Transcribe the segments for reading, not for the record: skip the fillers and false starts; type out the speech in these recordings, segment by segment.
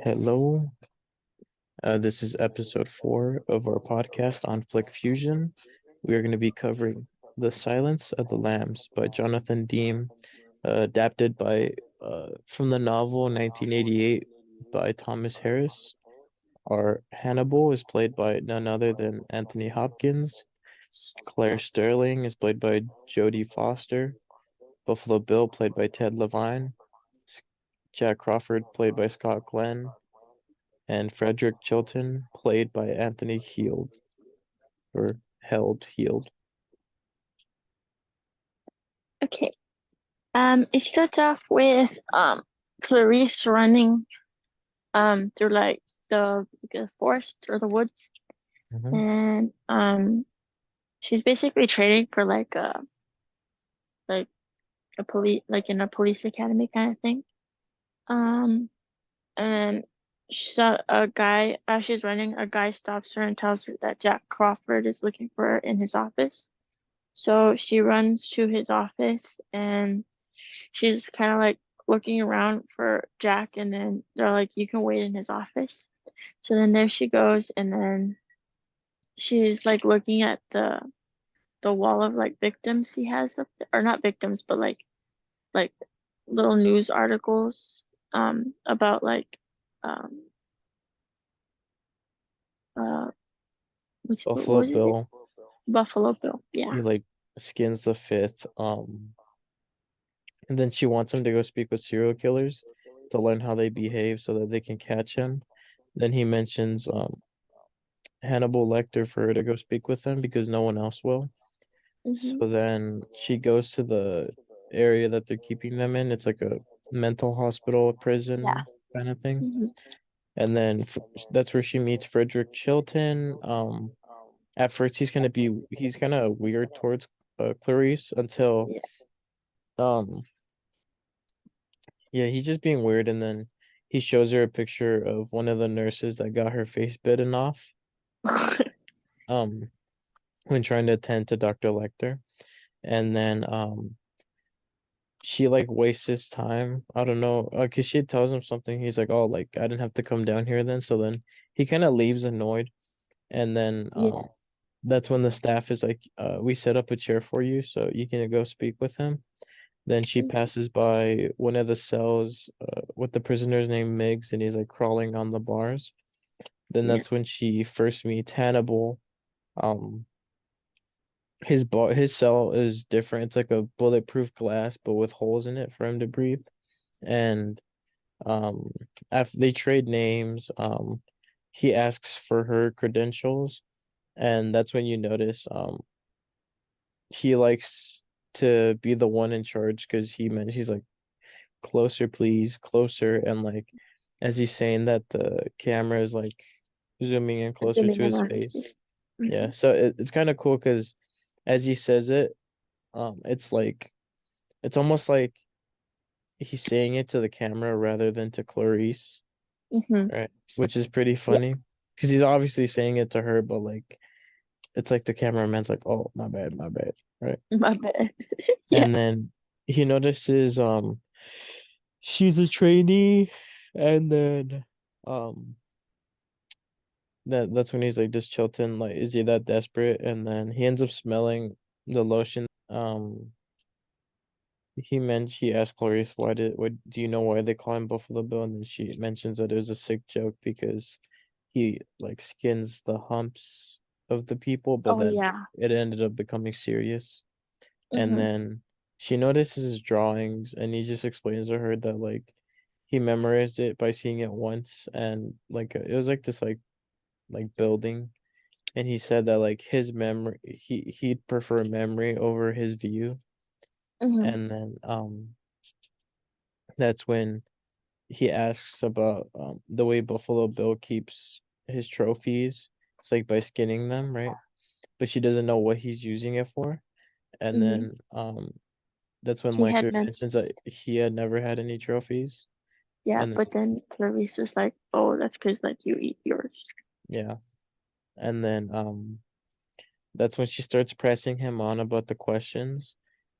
Hello, this is episode 4 of our podcast on Flick Fusion. We are going to be covering The Silence of the Lambs by Jonathan Demme, adapted by from the novel 1988 by Thomas Harris. Our Hannibal is played by none other than Anthony Hopkins. Claire Sterling is played by Jodie Foster. Buffalo Bill played by Ted Levine. Jack Crawford played by Scott Glenn. And Frederick Chilton, played by Anthony Heald, or Heald. Okay. It starts off with Clarice running through like the forest or the woods, Hmm. and she's basically training for like a police like in a police academy kind of thing. Um, and she saw a guy as she's running. A guy stops her and tells her that Jack Crawford is looking for her in his office. So she runs to his office and she's kind of like looking around for Jack, and then they're like, "You can wait in his office." So then there she goes, and then she's like looking at the wall of like victims he has up there, or not victims, but like little news articles about like um uh what Buffalo was his name? Bill, Buffalo Bill. Yeah. he like skins the fifth, and then she wants him to go speak with serial killers to learn how they behave so that they can catch him. Then he mentions Hannibal Lecter for her to go speak with him because no one else will. Hmm. So then she goes to the area that they're keeping them in. It's like a mental hospital, Yeah. prison kind of thing. Hmm. And then that's where she meets Frederick Chilton. At first he's kind of weird towards Clarice until Yeah. um yeah, he's just being weird, and then he shows her a picture of one of the nurses that got her face bitten off um when trying to attend to Dr. Lecter. And then she like wastes his time. I don't know, 'cause she tells him something. He's like, "Oh, like I didn't have to come down here then." So then he kind of leaves annoyed, and then Yeah. that's when the staff is like, we set up a chair for you so you can go speak with him. Then she Hmm. passes by one of the cells with the prisoners named Miggs, and he's like crawling on the bars. Then Yeah. that's when she first meets Hannibal. Um, his cell is different. It's like a bulletproof glass, but with holes in it for him to breathe. And um, after they trade names, he asks for her credentials, and that's when you notice he likes to be the one in charge because he's like, closer please, closer, and like as he's saying that, the camera is like zooming in closer Zooming to in his on his face. face. Yeah, Hmm. so it's kind of cool because as he says it, it's like it's almost like he's saying it to the camera rather than to Clarice, Hmm. right? Which is pretty Yeah. funny because he's obviously saying it to her, but like it's like the cameraman's like, "Oh, my bad," right? My bad. Yeah. And then he notices she's a trainee, and then um that's when he's like, "Does Chilton, like, is he that desperate?" And then he ends up smelling the lotion. He asked Clarice, what do you know why they call him Buffalo Bill? And then she mentions that it was a sick joke because he like skins the humps of the people, but Oh then yeah. it ended up becoming serious. And Hmm. then she notices his drawings, and he just explains to her that like he memorized it by seeing it once, and like it was like this like building, and he said that like his memory, he'd prefer memory over his view. Hmm. And then that's when he asks about the way Buffalo Bill keeps his trophies. It's like by skinning them, right? But she doesn't know what he's using it for. And Hmm. then that's when She had Lecter mentioned, mentions that he had never had any trophies. yeah, And then, but then Clarice was like, "Oh, that's because like you eat yours." yeah. And then that's when she starts pressing him on about the questions.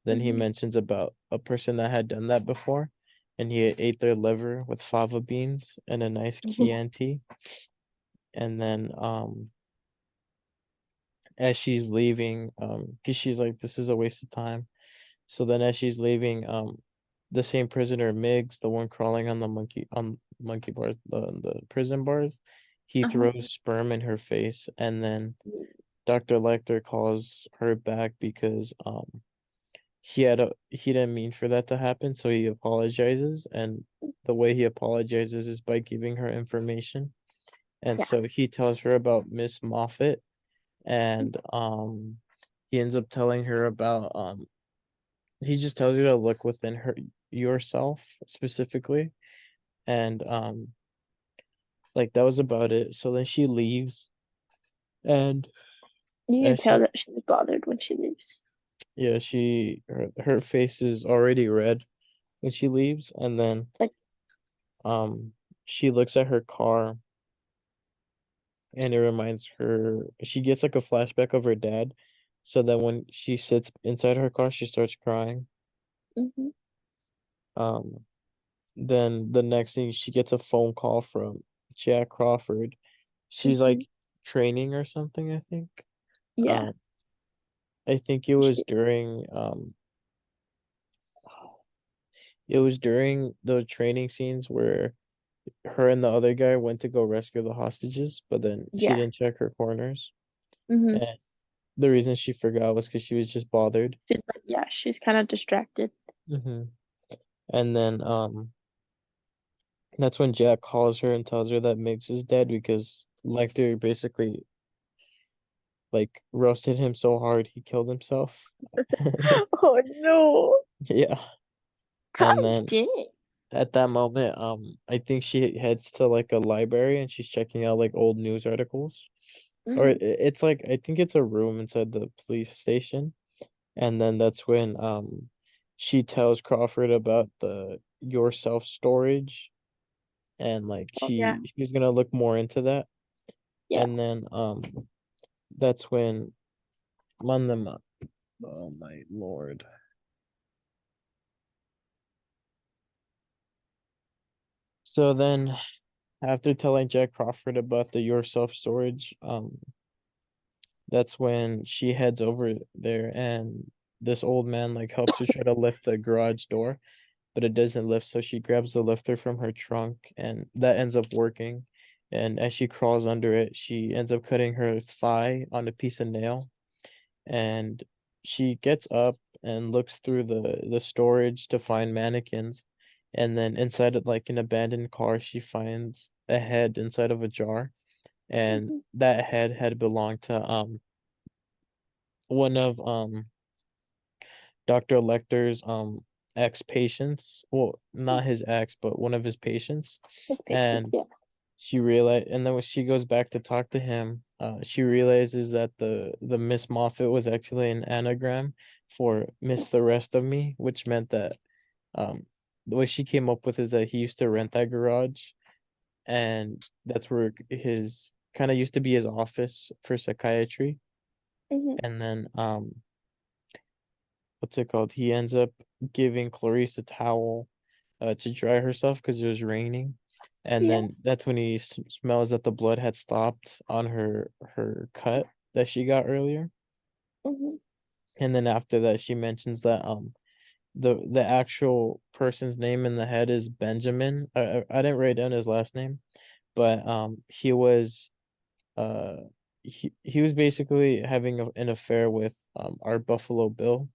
Then he Hmm. mentions about a person that had done that before, and he ate their liver with fava beans and a nice Mhm. Chianti. And then as she's leaving, because she's like, this is a waste of time. So then as she's leaving, the same prisoner, Miggs, the one crawling on the monkey bars, the prison bars, he Uh-huh. throws sperm in her face, and then Dr. Lecter calls her back because he didn't mean for that to happen, so he apologizes, and the way he apologizes is by giving her information. And Yeah. so he tells her about Miss Moffat, and he ends up telling her about he just tells you to look within yourself specifically, and like that was about it. So then she leaves, and You can as tell she that she's bothered when she leaves. yeah, her face is already red when she leaves, and then Like, um she looks at her car, and it reminds her, she gets like a flashback of her dad, so that when she sits inside her car she starts crying. hmm um then the next thing, she gets a phone call from Jack Crawford. She's hmm like training or something, I think. yeah. Um, I think it was She, during it was during the training scenes where her and the other guy went to go rescue the hostages, but then she yeah. didn't check her corners. hmm And the reason she forgot was because she was just bothered. She's like, yeah, she's kind of distracted. hmm And then that's when Jack calls her and tells her that Miggs is dead because Lecter basically like roasted him so hard he killed himself. Oh no. Yeah. And God then dang. at that moment, I think she heads to like a library and she's checking out like old news articles. Or hmm it's like, I think it's a room inside the police station. And then that's when she tells Crawford about the yourself storage, and like Oh yeah. she's gonna look more into that. Yeah. And then that's when on them oh my lord. So then after telling Jack Crawford about the your self storage, that's when she heads over there, and this old man like helps her try to lift the garage door, but it doesn't lift, so she grabs the lifter from her trunk, and that ends up working. And as she crawls under it, she ends up cutting her thigh on a piece of nail, and she gets up and looks through the storage to find mannequins, and then inside of like an abandoned car she finds a head inside of a jar, and hmm that head had belonged to one of Dr. Lecter's ex-patients. Well, not his ex, but one of his patients. His patience. And Yeah. and then when she goes back to talk to him, she realizes that the Miss Moffat was actually an anagram for Miss the Rest of Me, which meant that the way she came up with is that he used to rent that garage, and that's where his kind of used to be his office for psychiatry. hmm And then what's it called? He ends up giving Clarice a towel to dry herself because it was raining. And Yeah. then that's when he smells that the blood had stopped on her cut that she got earlier. hmm And then after that, she mentions that the actual person's name in the head is Benjamin. I didn't write down his last name, but he was uh he was basically having an affair with our Buffalo Bill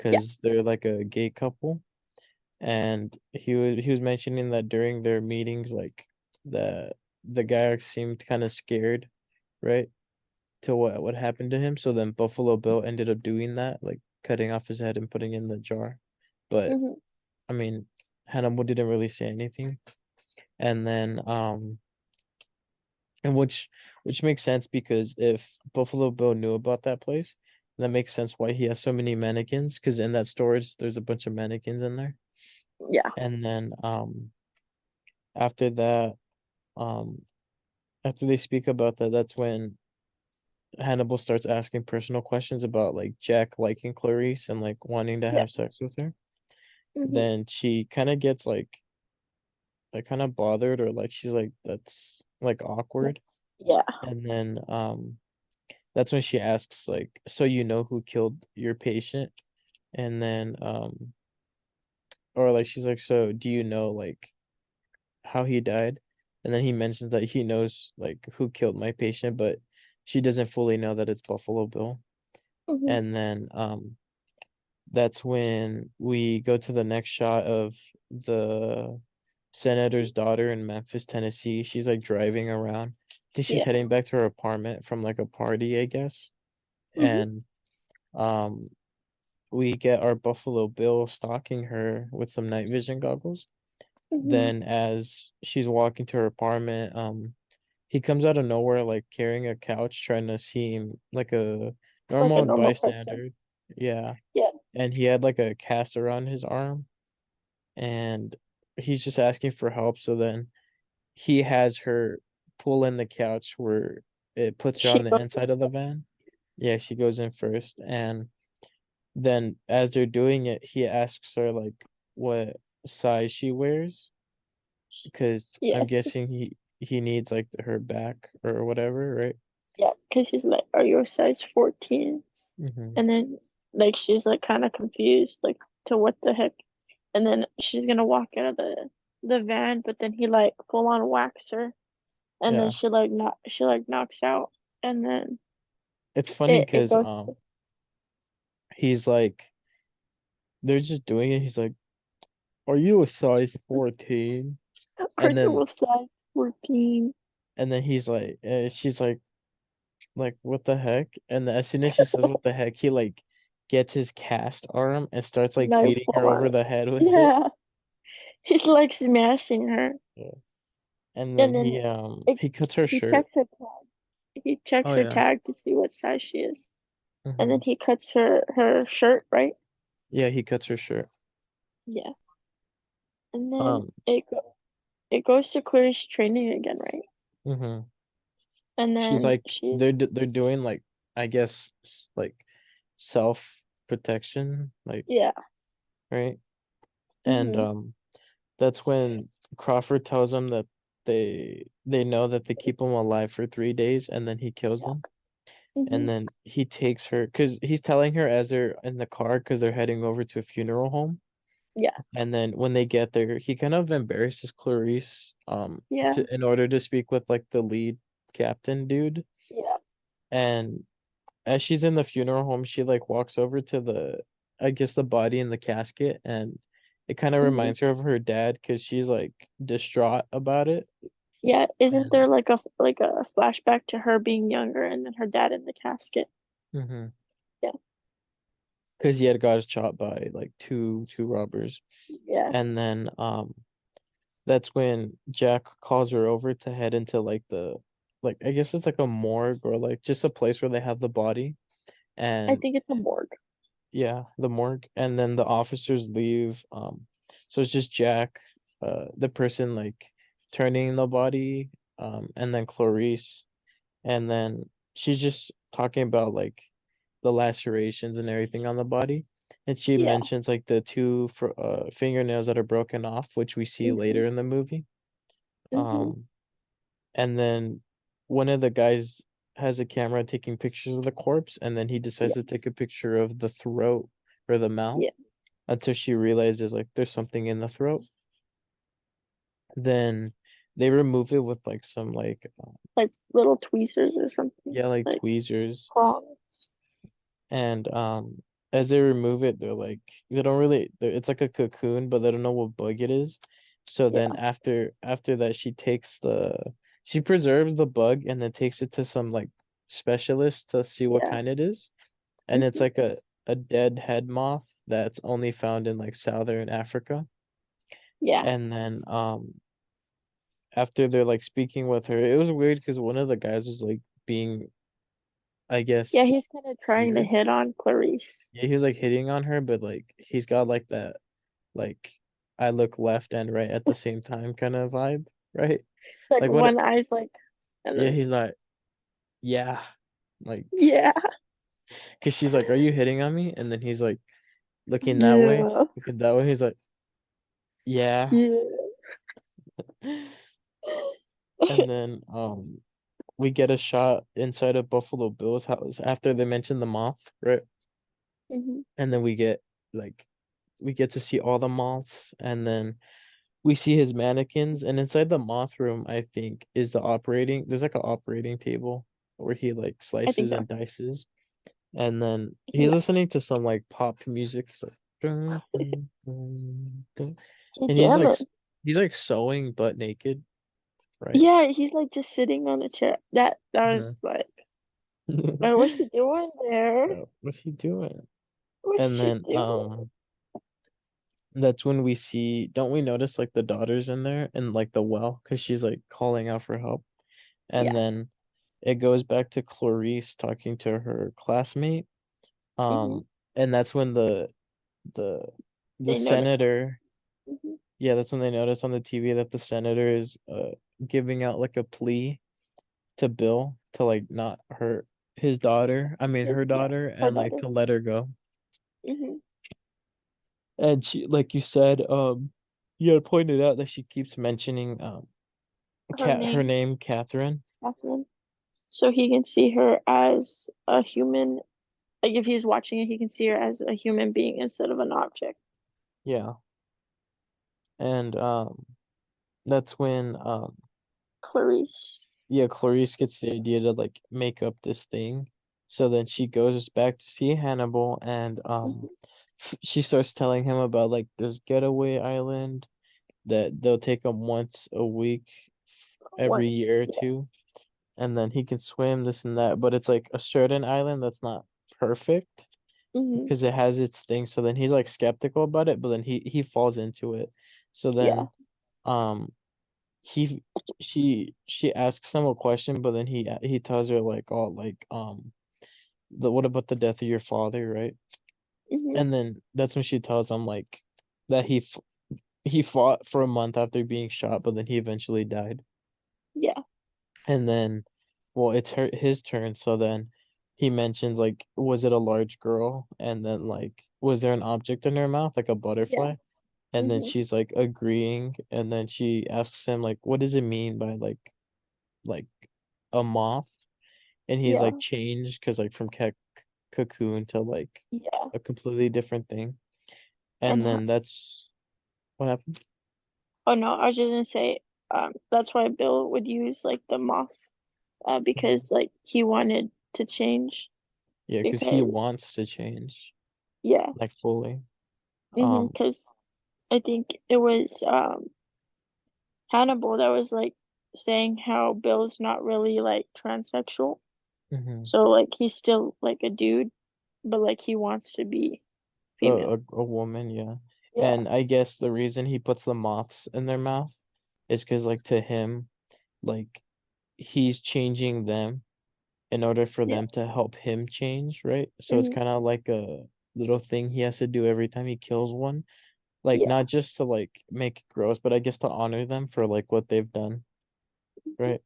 Yeah. because they're like a gay couple. And he was mentioning that during their meetings, like the the guy seemed kind of scared, right, to what happened to him. So then Buffalo Bill ended up doing that, like cutting off his head and putting in the jar. But hmm I mean, Hannibal didn't really say anything. And then and which makes sense because if Buffalo Bill knew about that place, that makes sense why he has so many mannequins, because in that storage there's a bunch of mannequins in there. Yeah. And then after that, um after they speak about that, that's when Hannibal starts asking personal questions about like Jack liking Clarice and like wanting to Yeah. have sex with her. Mhm. then she kind of gets like kind of bothered, or like she's like, that's like awkward. Yeah. And then that's when she asks like, so you know who killed your patient? And then or like she's like, so do you know like how he died? And then he mentions that he knows like who killed my patient, but she doesn't fully know that it's Buffalo Bill. Mhm. And then that's when we go to the next shot of the senator's daughter in Memphis, Tennessee. She's like driving around. I think she's Yeah. heading back to her apartment from like a party, I guess. Mhm. And um we get our Buffalo Bill stalking her with some night vision goggles. Mhm. Then as she's walking to her apartment, he comes out of nowhere like carrying a couch, trying to seem like a Like a normal normal person. bystander. Yeah. Yeah. And he had like a cast around his arm, and he's just asking for help. So then he has her pull in the couch where it puts her She on the goes. inside of the van. Yeah, she goes in first, and then as they're doing it, he asks her like what size she wears, because I'm Yes. guessing he needs like her back or whatever, right? Yeah. Because she's like, "Are you a size 14?" Mm-hmm. And then like she's like kind of confused, like to what the heck. And then she's gonna walk out of the van, but then he like full on whacks her, and then Yeah, she like knocks out, and then it's funny it because goes to he's like, they're just doing it. He's like, "Are you a size 14?" are And you then a size 14? he's like, she's like what the heck? And then as soon as she says what the heck, he like gets his cast arm and starts like Like beating her full over on. the head with it. Yeah. He's like smashing her. Yeah. And then And then it, he cuts her he shirt. checks her tag. He checks Oh her yeah. tag to see what size she is. And Hmm. then he cuts her shirt, right? Yeah, he cuts her shirt. Yeah. And then Um, it goes to Clarice training again, right? hmm And she's then like, she they're doing like, I guess like self protection, like, yeah. right? And Mhm. that's when Crawford tells them that they know that they keep him alive for 3 days, and then he kills Yeah. them. And Mhm. then he takes her, because he's telling her as they're in the car, because they're heading over to a funeral home. Yeah. And then when they get there, he kind of embarrasses Clarice Yeah. to in order to speak with like the lead captain dude. Yeah. And as she's in the funeral home, she like walks over to the, I guess, the body in the casket, and it kind of Mhm. reminds her of her dad because she's like distraught about it. Yeah. Isn't And there like a flashback to her being younger and then her dad in the casket? mhm, Yeah. because he had got shot by like two robbers. Yeah. And then that's when Jack calls her over to head into like the, like I guess it's like a morgue, or like just a place where they have the body. I And think it's a morgue. yeah, the morgue. And then the officers leave. So it's just Jack, the person like turning the body, and then Clarice. And then she's just talking about like the lacerations and everything on the body. And she Yeah. mentions like the two fingernails that are broken off, which we see Mhm. later in the movie. Mhm. Um, and then one of the guys has a camera taking pictures of the corpse, and then he decides Yeah. to take a picture of the throat or the mouth, Yeah. until she realizes like there's something in the throat. Then they remove it with like some like Like little tweezers or something. yeah, like Like tweezers. prongs. And as they remove it, they're like, they don't really, it's like a cocoon, but they don't know what bug it is. So then Yeah. after that, she preserves the bug, and then takes it to some like specialist to see what Yeah. kind it is. And it's Mhm. like a dead head moth that's only found in like southern Africa. Yeah. And then after they're like speaking with her, it was weird because one of the guys was like being, I Yeah, guess, he's kind of trying to weird. hit on Clarice. Yeah, he was like hitting on her, but like he's got like that, like, I look left and right at the same time kind of vibe, right? It's like Like what? one eye's like, and Yeah, then he's like, yeah, like, yeah. because she's like, "Are you hitting on me?" And then he's like, looking that way, Yeah. looking that way. He's like, yeah. Yeah. And then we get a shot inside of Buffalo Bill's house after they mention the moth, right? Mhm. And then like we get to see all the moths, and then we see his mannequins, and inside the moth room, I think, is there's like an operating table where he like I think slices so. and dices. And then he's Yeah. listening to some like pop music. He's like, dun, dun, dun, dun. He's And jamming. he's like sewing butt naked, right? Yeah, he's like just sitting on a chair. That Yeah. was like, what's she doing there? What's he doing? What's And she then doing? that's when we see, don't we notice like the daughter's in there and like the well, because she's like calling out for help. And Yeah. then it goes back to Clarice talking to her classmate. Mhm. And that's when the the They noticed. senator, Mhm. yeah, that's when they notice on the TV that the senator is giving out like a plea to Bill to like not hurt his daughter, I mean her Yeah, daughter, her and like daughter. to let her go. Mhm. And she, like you said, you had pointed out that she keeps mentioning Her her name, name, Catherine. Catherine. So he can see her as a human. Like if he's watching it, he can see her as a human being instead of an object. Yeah. And that's when Clarice. yeah, Clarice gets the idea to like make up this thing. So then she goes back to see Hannibal, and Mhm. she starts telling him about like this getaway island that they'll take him once a week What? every year or Yeah. two, and then he can swim this and that, but it's like a certain island that's not perfect Mhm. because it has its thing. So then he's like skeptical about it, but then he falls into it. So Yeah. then um he she asks him a question, but then he tells her like, oh, like the what about the death of your father, right? Mhm. And then that's when she tells him like that he fought for a month after being shot, but then he eventually died. Yeah. And then, well, it's his turn. So then he mentions like, was it a large girl? And then like, was there an object in her mouth, like a Yeah. butterfly? And then Mhm. she's like agreeing, and then she asks him like, what does it mean by like a moth? And he's like Yeah. changed because like from cocoon to like Yeah. a completely different thing. And And then that's what happened. oh no, I was just gonna say, that's why Bill would use like the moss, Mhm. because like he wanted to change Yeah, because he because wants to change yeah, like fully. mhm, Um, because I think it was Hannibal that was like saying how Bill's not really like transsexual, mhm. so like he's still like a dude, but like he wants to be female. A woman, yeah. Yeah, And I guess the reason he puts the moths in their mouth is because like to him, like he's changing them in order for yeah, them to help him change, right? So it's mhm, kind of like a little thing he has to do every time he kills one. Like yeah, not just to like make it gross, but I guess to honor them for like what they've done, right?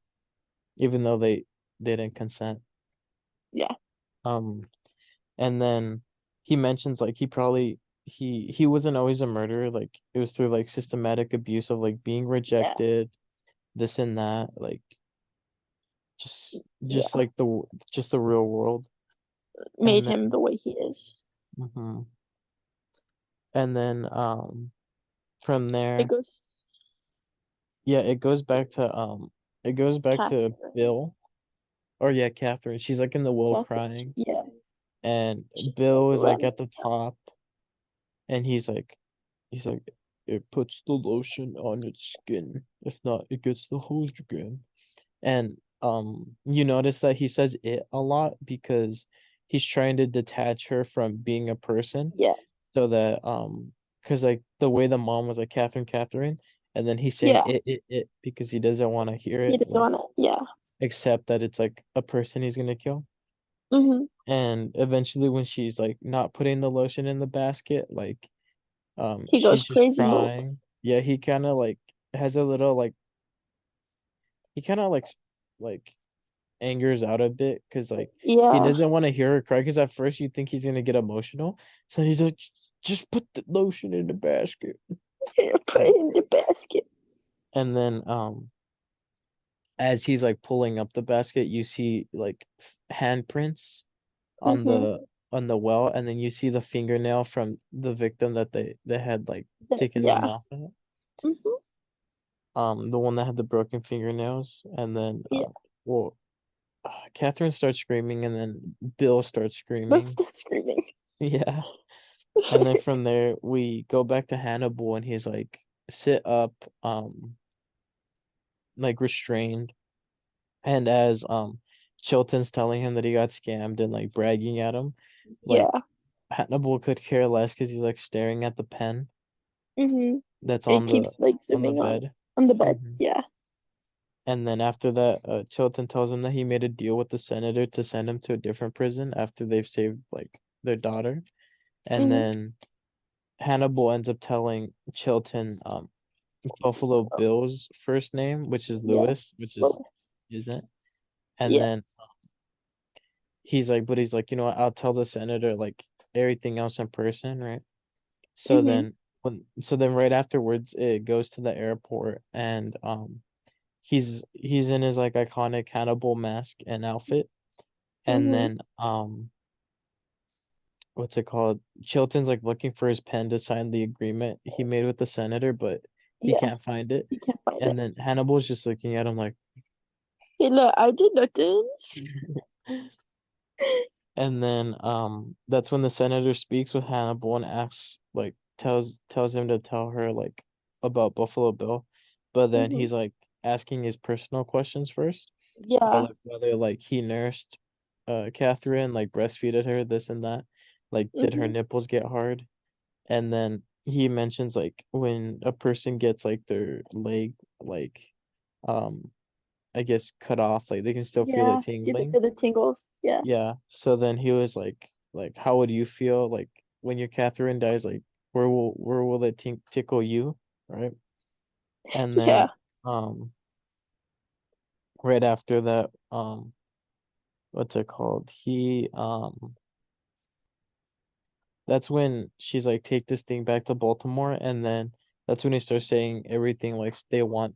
Even though they didn't consent. yeah, Um, and then he mentions like he wasn't always a murderer, like it was through like systematic abuse of like being yeah, rejected, this and that, like just yeah. like just the real world. Made And him then the way he is. mhm. And then from It there, goes yeah, it goes back to Catherine, Bill, or yeah, Catherine. She's like in the well Catherine, crying, yeah. and She's like Bill is like running. at the top, and he's like, it puts the lotion on its skin. If not, it gets the hose again. And you notice that he says it a lot because he's trying to detach her from being a person, Yeah, so that because like the way the mom was like Catherine, and then he's saying yeah. it because he doesn't want to hear He it, doesn't like want to. Yeah. accept that it's like a person he's gonna kill. Hmm. And eventually when she's like not putting the lotion in the basket, like He she's goes just crazy mode. crying. Yeah, he kind of like has a little like he kind of like angers out a bit because like he Yeah. doesn't want to hear her cry because at first you think he's gonna get emotional. So he's like just put the lotion in the basket. Here, put it in the basket. And then as he's like pulling up the basket, you see like handprints on Mm-hmm. the well, and then you see the fingernail from the victim that they had like taken them Yeah. off at. Mm-hmm. The one that had the broken fingernails, and then Yeah. well, Catherine starts screaming, and then Bill starts Let's screaming. start screaming. Yeah. And then from there we go back to Hannibal, and he's like sit up, like restrained. And as Chilton's telling him that he got scammed and like bragging at him, Yeah. like Hannibal could care less because he's like staring at the pen Mm-hmm. that's It keeps like on the zooming bed. on the bed. hmm Yeah. And then after that, Chilton tells him that he made a deal with the senator to send him to a different prison after they've saved like their daughter. And Mm-hmm. then Hannibal ends up telling Chilton Buffalo Bill's first name, which is Yeah. Lewis, which is Lois. isn't. And Yeah. then he's like, you know what, I'll tell the senator like everything else in person, right? So Mm-hmm. then so then right afterwards it goes to the airport, and he's in his like iconic Hannibal mask and outfit. And Mm-hmm. then what's it called? Chilton's like looking for his pen to sign the agreement he made with the senator, but he Yeah. can't find it. You can't find it. And then Hannibal's just looking at him like, Hey, look, I did nothing. and then that's when the senator speaks with Hannibal and asks like tells him to tell her like about Buffalo Bill. But then Mm-hmm. he's like asking his personal questions first about Yeah. like whether like he nursed Catherine, like breastfeeded her, this and that. Like did her Mm-hmm. nipples get hard? And then he mentions like when a person gets like their leg like um I guess cut off, like they can still feel it Yeah. You can tingling. feel the tingles. Yeah. Yeah. So then he was like how would you feel like when your Catherine dies, like where will it tickle you? Right. And Yeah. then right after that, what's it called? That's when she's like, take this thing back to Baltimore, and then that's when he starts saying everything like they want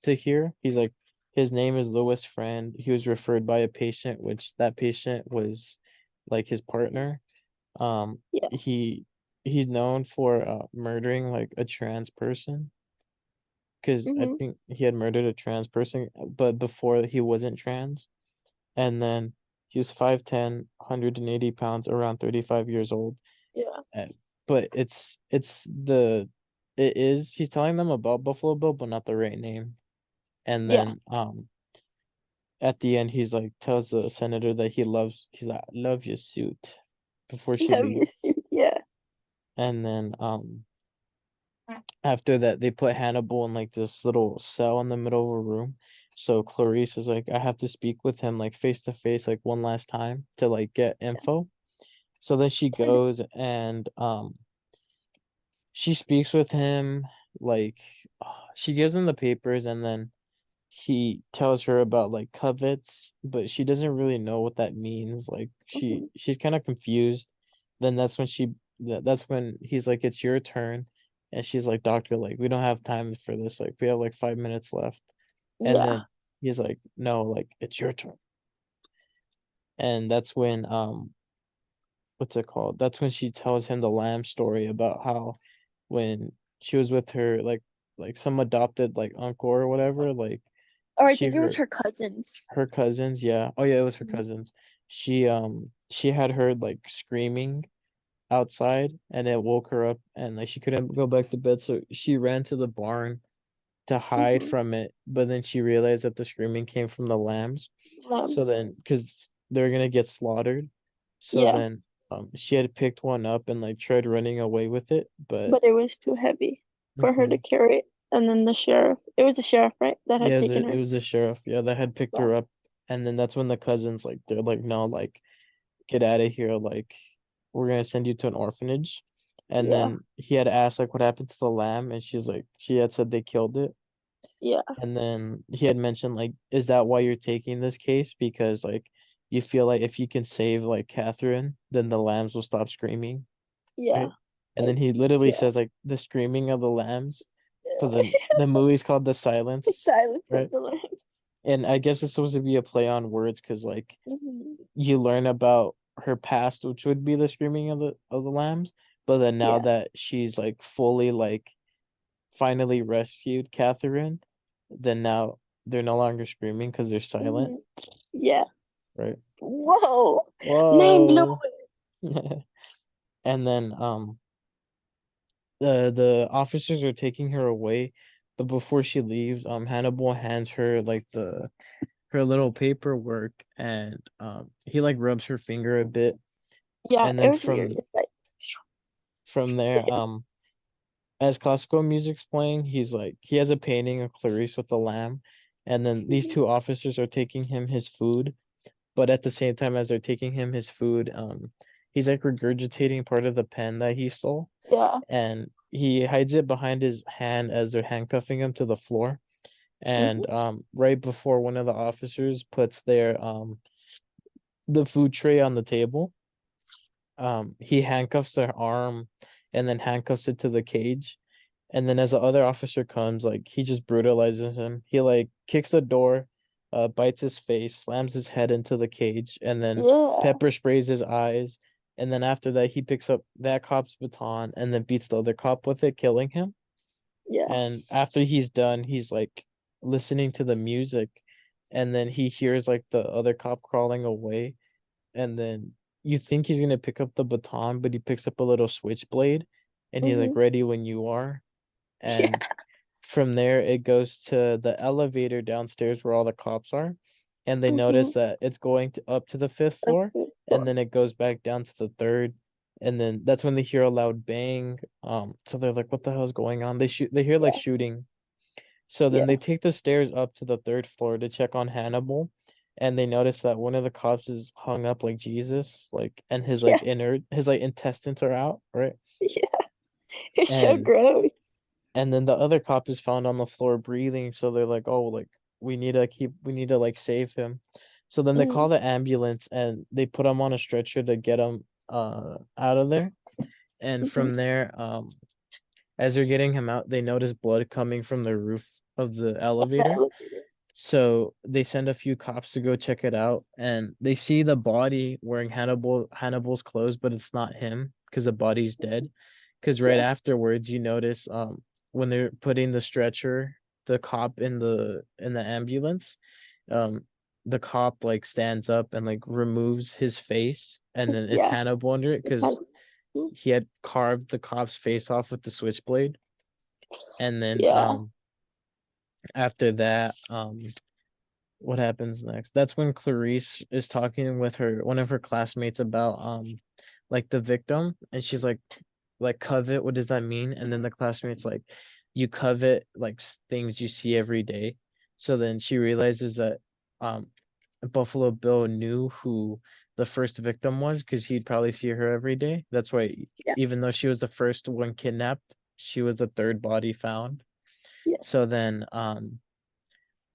to hear. He's like, his name is Louis Friend. He was referred by a patient, which that patient was like his partner. Um, Yeah. he he's known for murdering like a trans person, because I Mm-hmm. think he had murdered a trans person, but before he wasn't trans. And then he was 5'10", 180 pounds, around 35 years old. Yeah. Uh, But it is he's telling them about Buffalo Bill, but not the right name. And Yeah. then at the end he's like tells the senator that he's like, I love your suit before she Love your leaves. suit. Yeah. And then after that they put Hannibal in like this little cell in the middle of a room. So Clarice is like, I have to speak with him like face to face like one last time to like get info. So then she goes, and she speaks with him, like she gives him the papers, and then he tells her about like covets, but she doesn't really know what that means. Like Mm-hmm. she's kind of confused. Then that's when he's like, it's your turn. And she's like, doctor, like we don't have time for this. Like we have like 5 minutes left. And Yeah. then he's like, no, like it's your turn. And that's when what's it called? That's when she tells him the lamb story about how when she was with her like some adopted like uncle or whatever, like Or I she think it was heard her cousins. her cousins, yeah. Oh yeah, it was her Mhm. cousins. She had heard like screaming outside, and it woke her up, and like she couldn't go back to bed, so she ran to the barn to hide Mhm. from it, but then she realized that the screaming came from the lambs. So Lambs. then, because they're gonna get slaughtered, so Yeah. then she had picked one up and like tried running away with it, but But it was too heavy for her to mhm. carry it. And then the sheriff, it was the sheriff, right, that Yeah, had taken it her. was the sheriff, yeah, that had picked Yeah. her up. And then that's when the cousins like they're like, no, like get out of here, like we're gonna send you to an orphanage. And Yeah. then he had asked like what happened to the lamb, and she's like, she had said they killed it. Yeah. And then he had mentioned like, is that why you're taking this case? Because like you feel like if you can save like Catherine, then the lambs will stop screaming, Yeah. right? And then he literally Yeah. says like the screaming of the lambs for the movie's called The The Silence, silence of right? the lambs. And I guess it's supposed to be a play on words because like Mhm. you learn about her past, which would be the screaming of the lambs, but then now Yeah. that she's like fully like finally rescued Catherine, then now they're no longer screaming because they're silent, Mhm. Yeah. right? Whoa. Mind Whoa. blowing. And then the officers are taking her away, but before she leaves, Hannibal hands her like the her little paperwork, and he like rubs her finger a bit, Yeah, and it then was weird. It's like, from there, as classical music's playing, he has a painting of Clarice with the lamb, and then these mhm. two officers are taking him his food, but at the same time as they're taking him his food, he's like regurgitating part of the pen that he stole, Yeah. and he hides it behind his hand as they're handcuffing him to the floor. Mhm. And right before one of the officers puts their the food tray on the table, he handcuffs their arm and then handcuffs it to the cage. And then as the other officer comes, like he just brutalizes him. He like kicks the door, bites his face, slams his head into the cage, and then Yeah. pepper sprays his eyes. And then after that, he picks up that cop's baton and then beats the other cop with it, killing him. Yeah. And after he's done, he's like listening to the music, and then he hears like the other cop crawling away, and then you think he's gonna pick up the baton, but he picks up a little switchblade, and he's like Mhm. ready when you are. Yeah. And from there, it goes to the elevator downstairs where all the cops are, and they Mhm. notice that it's going to up to the fifth That's floor, it. and then it goes back down to the third, and then that's when they hear a loud bang. So they're like, "What the hell is going on?" They hear like Yeah. shooting, so then Yeah. they take the stairs up to the third floor to check on Hannibal, and they notice that one of the cops is hung up like Jesus, like, and Yeah. his like intestines are out, right? Yeah. It's so And gross. then the other cop is found on the floor breathing, so they're like, oh, like we need to like save him. So then they Mhm. call the ambulance and they put him on a stretcher to get him out of there. And Mhm. from there, as they're getting him out, they notice blood coming from the roof of the The elevator. elevator. So they send a few cops to go check it out, and they see the body wearing Hannibal's clothes, but it's not him because the body's dead. Because right Yeah. afterwards, you notice when they're putting the stretcher, the cop in the ambulance, um the cop like stands up and like removes his face, and then it's Yeah. Hannibal under it It's because kind of, he had carved the cop's face off with the switchblade. And then yeah. after that, what happens next? That's when Clarice is talking with one of her classmates about like the victim, and she's like covet, what does that mean? And then the classmate's like, you covet like things you see every day. So then she realizes that um Buffalo Bill knew who the first victim was because he'd probably see her every day. That's why Yeah. even though she was the first one kidnapped, she was the third body found. Yeah. So then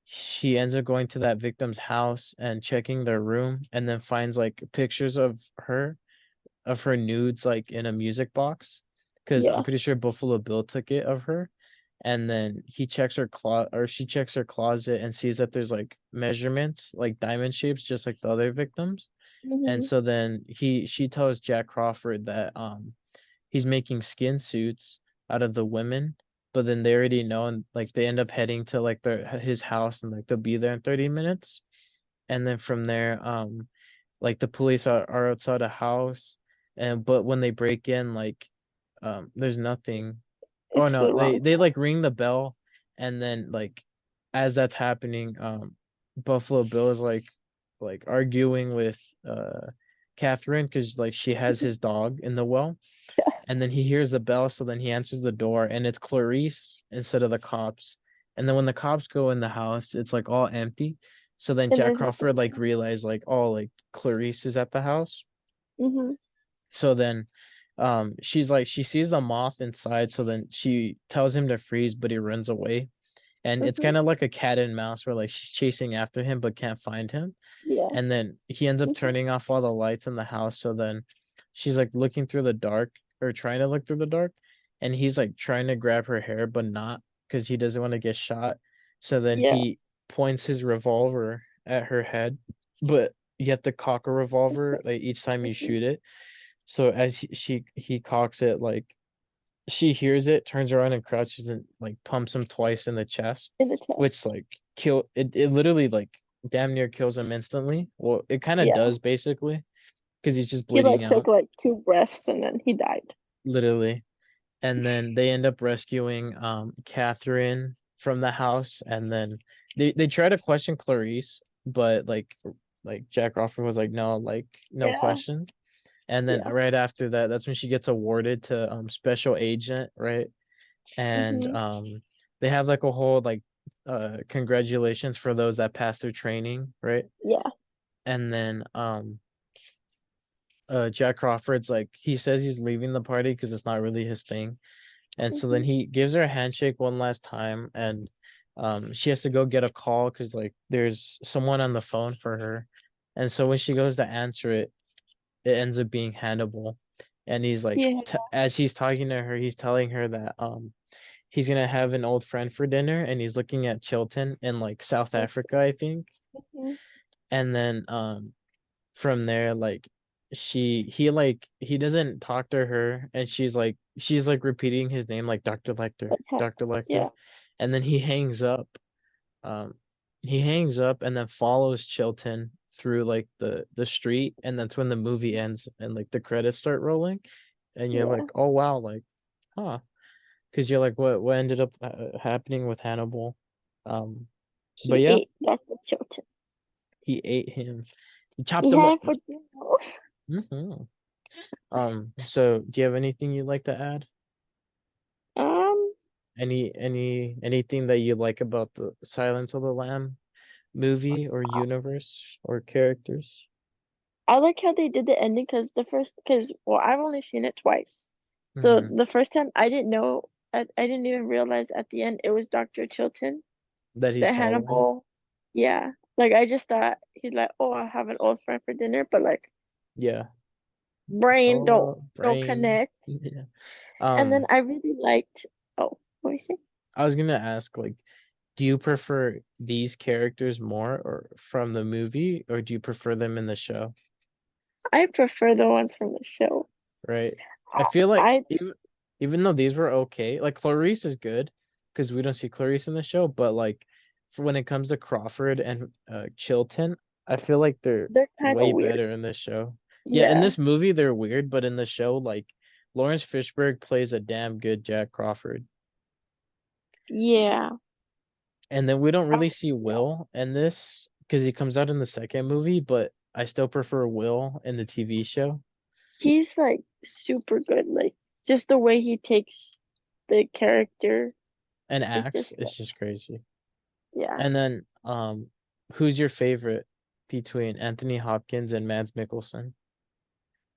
she ends up going to that victim's house and checking their room, and then finds like pictures of her nudes like in a music box, because I'm Yeah. pretty sure Buffalo Bill took it of her. And then he checks her closet, or she checks her closet and sees that there's like measurements like diamond shapes just like the other victims. And Mhm. so then she tells Jack Crawford that he's making skin suits out of the women, but then they already know, and like they end up heading to like his house, and like they'll be there in 30 minutes. And then from there, like the police are outside a house, and but when they break in, like there's nothing. Oh It's no, the wrong they like house. ring the bell, and then like as that's happening, Buffalo Bill is like arguing with Catherine because like she has his dog in the well, and then he hears the bell, so then he answers the door, and it's Clarice instead of the cops. And then when the cops go in the house, it's like all empty. So then And Jack there's Crawford nothing. like realized like, oh, like Clarice is at the house. Mhm. So then she's like she sees the moth inside, so then she tells him to freeze, but he runs away. And it's Mhm. kind of like a cat and mouse where like she's chasing after him but can't find him. Yeah. And then he ends up Mhm. turning off all the lights in the house, so then she's like looking through the dark, or trying to look through the dark, and he's like trying to grab her hair, but not because he doesn't want to get shot. So then Yeah. he points his revolver at her head, but you have to cock a revolver like each time you Mhm. shoot it. So as he cocks it, like she hears it, turns around and crouches and like pumps him twice in the chest, In the chest. which like it literally like damn near kills him instantly. Well, it kind of Yeah. does basically because he's just He bleeding like took out, like 2 breaths and then he died. literally. And then they end up rescuing Catherine from the house, and then they try to question Clarice, but like Jack Crawford was like, no, like no Yeah. question. And then Yeah. right after that, that's when she gets awarded to special agent, right? And Hmm. they have like a whole like congratulations for those that passed their training, right? Yeah. And then Jack Crawford's like he says he's leaving the party because it's not really his thing. And so then Hmm. he gives her a handshake one last time, and she has to go get a call because like there's someone on the phone for her. And so when she goes to answer it, it ends up being Hannibal. And he's like, Yeah. as he's talking to her, he's telling her that he's gonna have an old friend for dinner, and he's looking at Chilton in like South Africa, I think. Mhm. And then from there, like he doesn't talk to her, and she's like repeating his name like Dr. Lecter, Okay. Dr. Lecter. Yeah. And then um he hangs up and then follows Chilton through like the street, and that's when the movie ends and like the credits start rolling, and you're Yeah. like, oh wow, like huh, because you're like, what ended up happening with Hannibal. um but He yeah, ate Dr. Chilton. he ate him, he chopped He him had up. it for dinner. Hmm. So do you have anything you'd like to add? Um, Anything that you like about the Silence of the Lamb movie or universe or characters? I like how they did the ending because well, I've only seen it twice. So Hmm. the first time I didn't know, I didn't even realize at the end it was Dr. Chilton, That he's the following? Hannibal. Yeah. Like I just thought he's like, oh, I have an old friend for dinner, but like Yeah. brain Oh, don't brain. connect. Yeah. And then Um, I really liked, oh, what do you say? I was gonna ask, like, do you prefer these characters more or from the movie, or do you prefer them in the show? I prefer the ones from the show. Right? I feel like I even though these were okay, like Clarice is good because we don't see Clarice in the show, but like for when it comes to Crawford and Chilton, I feel like they're they're kind of way weird. better in this show. Yeah, in Yeah. this movie they're weird, but in the show, like Lawrence Fishburne plays a damn good Jack Crawford. Yeah. And then we don't I, really see yeah. Will in this because he comes out in the second movie, but I still prefer Will in the TV show. He's like super good. Like just the way he takes the character And is acts, just it's like, just crazy. yeah. And then who's your favorite between Anthony Hopkins and Mads Mikkelsen?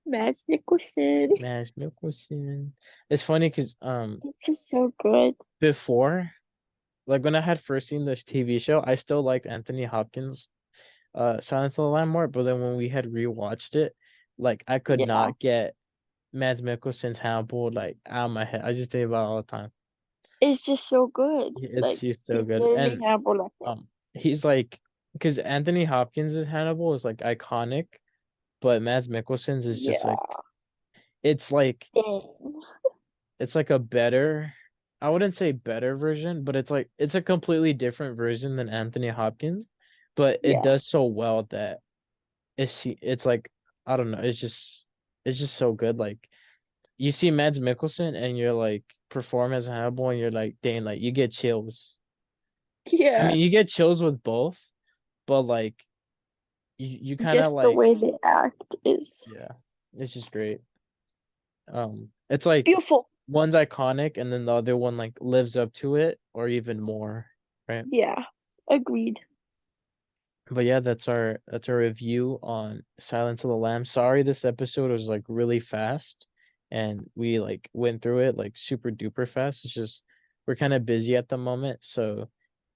Mads Nicholson. Mads Mikkelsen. It's funny because He's just so good. before, like when I had first seen this TV show, I still liked Anthony Hopkins Silence of the Lamb more, but then when we had rewatched it, like I could Yeah. not get Mads Mikkelsen's Hannibal like out of my head. I just think about it all the time. It's just so good. It's Like he's so he's good. literally And Hannibal Lecter. he's like because Anthony Hopkins' Hannibal is like iconic, but Mads Mikkelsen's is just Yeah. it's like Dang. it's like a better, I wouldn't say better version, but it's a completely different version than Anthony Hopkins, but it Yeah. does so well that it's like I don't know, it's just so good. Like you see Mads Mikkelsen and you're like perform as Hannibal and you're like, dang, like you get chills. I Yeah. mean, you get chills with both, but like you kind of Just the like way they act is yeah, it's just great. It's like beautiful. one's iconic and then the other one like lives up to it or even more, right? Yeah. Agreed. But yeah, that's our review on Silence of the Lambs. Sorry this episode was like really fast and we like went through it like super duper fast. It's just we're kind of busy at the moment, so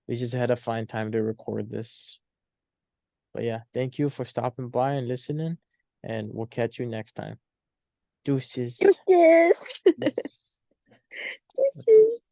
we just had to find time to record this. But yeah, thank you for stopping by and listening, and we'll catch you next time. Deuces. Deuces. Yes. Deuces.